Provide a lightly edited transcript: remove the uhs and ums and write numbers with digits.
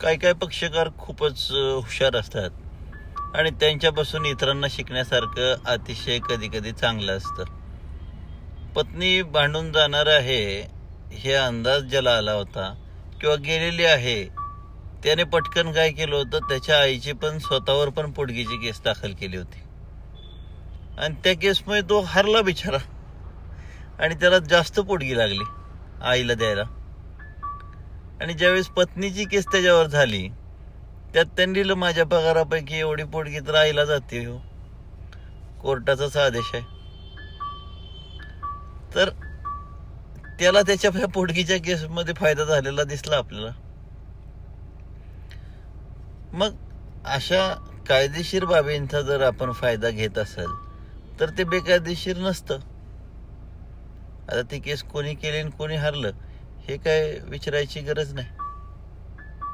काही काही पक्षकार खूपच हुशार असतात आणि त्यांच्यापासून इतरांना शिकण्यासारखं अतिशय कधी कधी चांगलं असतं. पत्नी भांडून जाणार आहे हे अंदाज ज्याला आला होता किंवा गेलेली आहे, त्याने पटकन काय केलं होतं, त्याच्या आईची पण स्वतःवर पण पोटगीची केस दाखल केली होती आणि त्या केसमुळे तो हरला बिचारा आणि त्याला जास्त पोटगी लागली आईला द्यायला. आणि ज्यावेळेस पत्नीची केस त्याच्यावर झाली, त्यात त्यांनी दिलं माझ्या पगारापैकी एवढी पोटगी तर आईला जाते हो, कोर्टाचाच आदेश आहे. तर त्याला त्याच्या पोटगीच्या केसमध्ये फायदा झालेला दिसला आपल्याला. मग अशा कायदेशीर बाबींचा जर आपण फायदा घेत असेल तर ते बेकायदेशीर नसतं. आता ती केस कोणी केली आणि कोणी हरलं हे काय विचारायची गरज नाही.